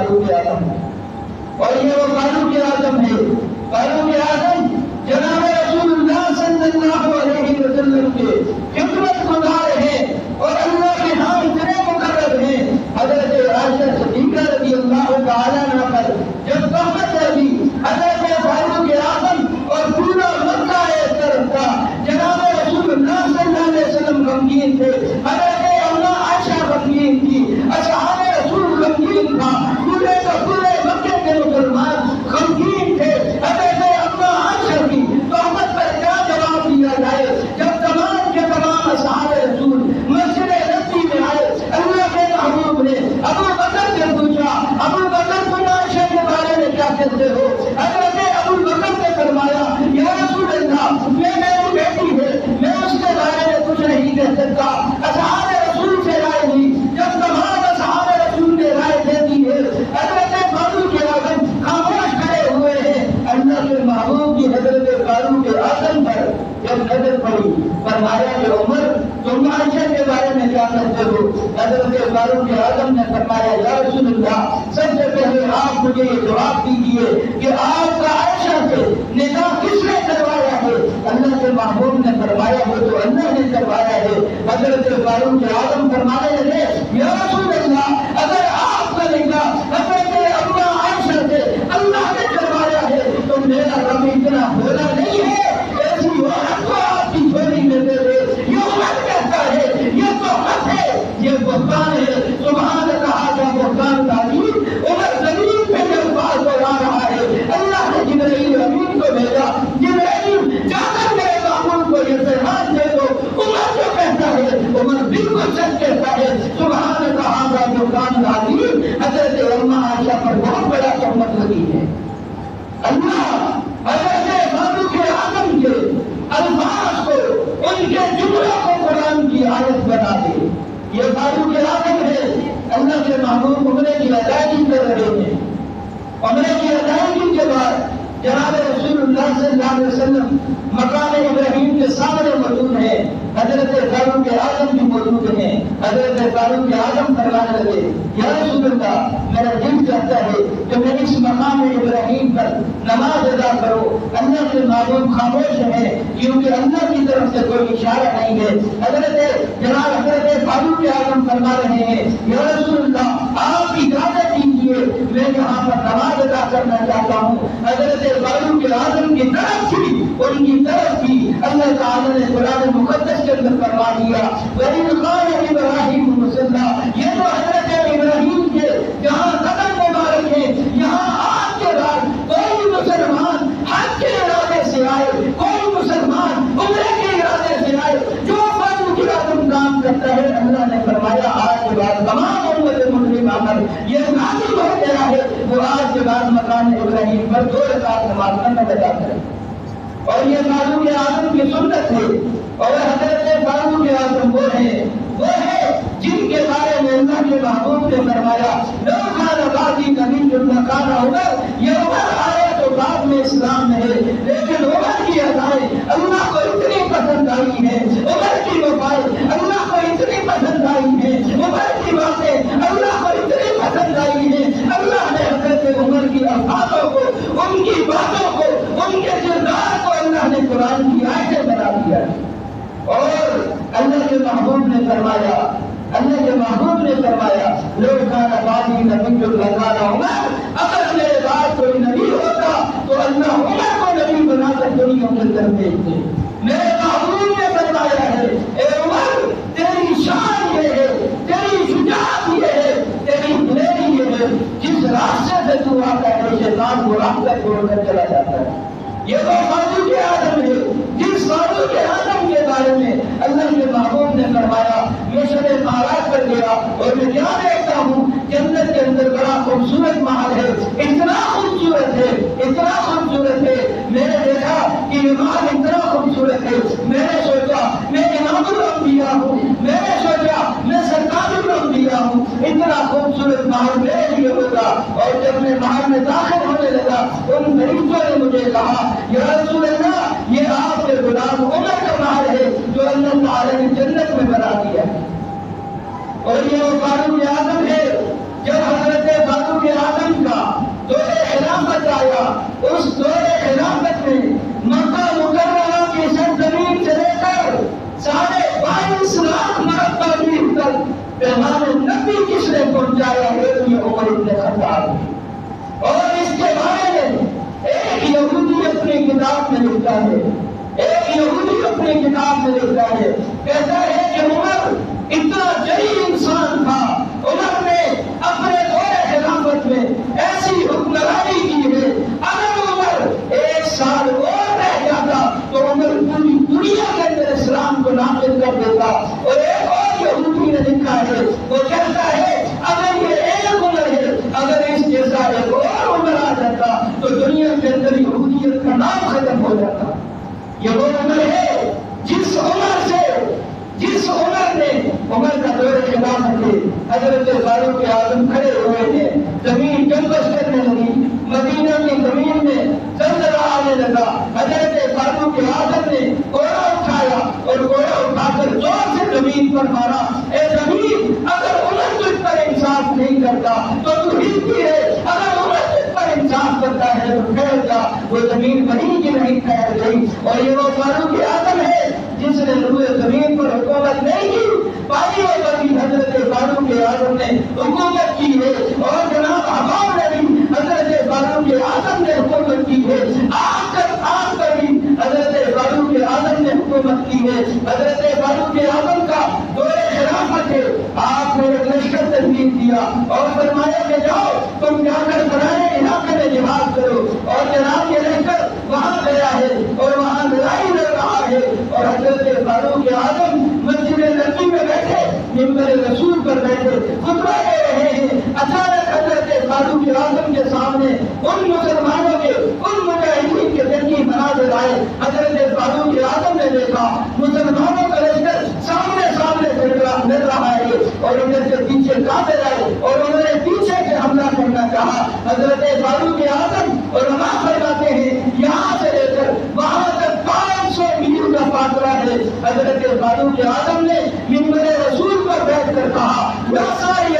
فاروق اعظم ہے، اور یہ وہ فاروق اعظم ہے، فاروق اعظم جناب رسول اللہ صلی اللہ علیہ وسلم کے خدمت گزار ہیں اور اللہ کے ہاں اتنے مقرب ہیں۔ حضرت عائشہ صدیقہ رضی اللہ تعالیٰ عنہا پر جب تہمت لگی، حضرت فاروق اعظم اور پورا مکہ ایک طرف تھا، جناب رسول اللہ صلی اللہ علیہ وسلم غمگین تھے، حضرت اللہ عائشہ غمگین تھی، اصحاب رسول غمگین تھا، پورے کا پورے مکے کے مسلمان غمگین تھے۔ حضرت اللہ عائشہ کی تہمت پر کیا جواب دیا جائے جب تمام کے تمام اصحاب رسول مسجد نبوی میں آئے؟ اللہ کے محبوب نے ابو بکر سے پوچھا، ابو بکر تم عائشہ کے بارے میں کیا کہتے ہو؟ حضرت ابو بکر نے فرمایا یا رسول اللہ، یہ میری بیٹی ہے، میں اس کے بارے میں کچھ نہیں کہہ سکتا۔ اصحاب رسول سے رائے لی، جب تمام اصحاب رسول نے رائے دے دی ہے، حضرت فاروق اعظم خاموش کھڑے ہوئے ہیں۔ اللہ کے محبوب کی حضرت فاروق اعظم پر جب نظر پڑی، فرمایا کہ عمر تم عائشہ کے بارے میں کیا کہتے ہو؟ حضرت فاروق اعظم نے فرمایا یا رسول اللہ، سب سے پہلے آپ مجھے یہ جواب دیجیے کہ آپ کا عائشہ سے نکاح کس نے کروایا ہے؟ اللہ کے محبوب نے فرمایا وہ تو اللہ نے کروایا ہے۔ حضرت فاروق اعظم فرمانے لگے یا رسول اللہ، اگر آپ کا نکاح حضرت ابا عائشہ سے اللہ نے کروایا ہے تو میرا رب اتنا بھولا نہیں ہے، ایسی عورت کو آپ کی جھولی میں دے دے۔ یہ عمر کہتا ہے یہ تو حق ہے، یہ بہتان ہے۔ سبحان اللہ کا بہتان تعلیم عمر زمین پہ جب بات بڑھا رہا ہے، اللہ نے جبرائیل امین کو بھیجا، جبرائیل جا کر میرے معمول کو یہ پیغام دے دو۔ عمر جو کہتا ہے عمر بالکل سچ کہتا ہے۔ سبحان اللہ کا بہتان تعلیم حضرت اماں عائشہ پر بہت بڑا تہمت لگی ہے۔ اللہ حضرت فاروق اعظم کے الفاظ کو، ان کے جملوں کو قرآن کی آیت بنا دے۔ یہ فاروق اعظم ہے، اللہ کے محبوب عمرے کی ادائیگی کر رہے ہیں۔ عمرے کی ادائیگی کے بعد جناب رسول اللہ صلی اللہ علیہ وسلم مقام ابراہیم کے سامنے موجود ہیں، حضرت فاروق اعظم بھی موجود ہیں۔ حضرت فاروق اعظم فرمانے لگے یا رسول اللہ، میرا دل چاہتا ہے کہ میں اس مقام ابراہیم پر نماز ادا کرو۔ اللہ کے محبوب خاموش ہیں کیونکہ اللہ کی طرف سے کوئی اشارہ نہیں ہے۔ حضرت فاروق اعظم فرما رہے ہیں یا رسول اللہ، آپ اجازت دیجیے میں یہاں پر نماز ادا کرنا چاہتا ہوں۔ حضرت فاروق اعظم کی طرف تھی، ان کی طرف تھی، اللہ تعالیٰ نے قرآن مقدس کے اندر فرما دیا وَإِذْ قَالَ إِبْرَاهِيمُ مُصَلَّى، یہ تو حضرت ابراہیم کے جہاں قدم مبارک ہے، یہاں آج کے بعد کوئی مسلمان حج کے ارادے سے آئے، کوئی مسلمان عمرے کے ارادے سے آئے، جو فاروق اعظم کام کرتا ہے، اللہ نے فرمایا آج کے بعد تمام امت مسلمہ پر یہ نازل ہو گیا ہے، وہ آج کے بعد مقام ابراہیم پر 2 رکعت نماز نہ ادا کرے۔ اور یہ فاروق اعظم کی سنت ہے، اور حضرت فاروق اعظم وہ ہے جن کے بارے میں اللہ کے محبوب نے فرمایا لو کان بعدی نبی لکان عمر، یہ عمر آیا تو بعد میں اسلام میں ہے، لیکن عمر کی ادائیں اللہ کو اتنی پسند آئی ہیں، عمر کی وفائیں اللہ کو اتنی پسند آئی ہیں، عمر کی باتیں اللہ کو اتنی پسند آئی ہیں، اللہ نے حضرت عمر کی الفاظوں کو، ان کی باتوں کو، ان کے کردار کو اللہ نے قرآن کی آیتیں بنا دیا۔ اور اللہ کے محبوب نے فرمایا لو کان بعدی نبی لکان عمر، اگر میرے بعد کوئی نبی ہوتا تو اللہ عمر کو نبی بنا کر دنیا کے اندر بھیجتے۔ میرے محبوب نے فرمایا ہے اے عمر، تیری شان یہ ہے، تیری شجاعت یہ ہے، تیری دلیری یہ ہے، جس راستے سے تو آتا ہے شیطان کو راستہ چھوڑ کر چلا جاتا ہے۔ یہ وہ فاروق اعظم ہے جس فاروق اعظم کے بارے میں اللہ کے محبوب نے فرمایا میں شب معراج پر گیا اور میں کیا دیکھتا ہوں، جنت کے اندر بڑا خوبصورت محل ہے، اتنا خوبصورت ہے، اتنا خوبصورت ہے، میں نے دیکھا کہ یہ محل اتنا خوبصورت ہے، میں نے سوچا میں امام الانبیاء ہوں، میں نے سوچا میں سرکار الانبیاء ہوں، اتنا خوبصورت محل میرے لیے ہوگا۔ اور جب میں محل میں داخل ہونے لگا، ان فرشتوں نے مجھے کہا یا رسول اللہ، یہ آپ کے غلام عمر کا محل ہے جو اللہ تعالی نے جنت میں بنا دیا ہے۔ اور یہ وہ فاروق اعظم ہے، جب حضرت فاروق اعظم پیغام نبی کس نے پہنچایا ہے؟ یہ عمر بن خطاب. اور اس کے بارے میں ایک یہودی اپنی کتاب میں لکھتا ہے، ایک یہودی اپنی کتاب میں لکھتا ہے، کہتا ہے کہ عمر اتنا جلیل انسان تھا، عمر نے اپنے دور خلافت میں ایسی حکمرانی کی ہے، اگر عمر ایک سال اور رہ جاتا تو عمر پوری دنیا کے اندر اسلام کو نافذ کر دیتا. اور ایک اور یہودی نے لکھا ہے، وہ کہتا ہے اگر یہ ایک عمر ہے، اگر اس جیسا ایک اور عمر آ جاتا تو دنیا کے اندر یہودیت کا نام ختم ہو جاتا. یہ وہ عمر ہے جس عمر نے عمر کا دور خلافت ہے. حضرت فاروق اعظم کھڑے ہوئے ہیں، زمین جنبش کرنے لگی، مدینہ کی زمین میں زلزلہ آنے لگا. حضرت فاروق اعظم نے کوڑا اٹھایا اور کوڑا اٹھا کر زور سے زمین پر مارا. اے زمین، اگر عمر تجھ پر انصاف نہیں کرتا تو تو ہلتی ہے، اگر عمر تجھ پر انصاف کرتا ہے تو ٹھہر جا. وہ زمین بنی کی نہیں ٹھہر گئی. اور یہ وہ فاروق اعظم ہے جس نے روئے زمین پر حکومت نہیں کی، پانی اور بنی حضرت فاروق اعظم نے حکومت کی ہے. اور جناب عوام نے بھی حضرت فاروق اعظم نے حکومت کی ہے. آج کر بھی حضرت فاروق اعظم نے حکومت کی ہے. حضرت فاروق اعظم کا دور خلافت ہے. آپ نے ایک لشکر تنظیم کیا اور فرمایا کہ جاؤ تم جا کر فلانے علاقے میں جہاد کرو. اور جناب یہ لشکر وہاں گیا ہے اور وہاں لڑائی لڑ رہا ہے. اور حضرت فاروق اعظم مسجد نبوی میں بیٹھے، منبر رسول پر بیٹھے خطبہ دے رہے ہیں. اچانک حضرت فاروق اعظم کے سامنے ان مسلمانوں کے، ان مجاہدین کے جنگی مناظر آئے. حضرت فاروق اعظم نے دیکھا مسلمانوں کا لشکر سامنے لڑ رہا ہے اور ادھر سے پیچھے کافر آئے اور انہوں نے پیچھے سے حملہ کرنا چاہا. حضرت فاروق اعظم علماء فرماتے ہیں یہاں سے لے کر وہاں تک 500 میل کا فاصلہ ہے. حضرت فاروق اعظم نے منبر رسول پر بیٹھ کر کہا یا ساری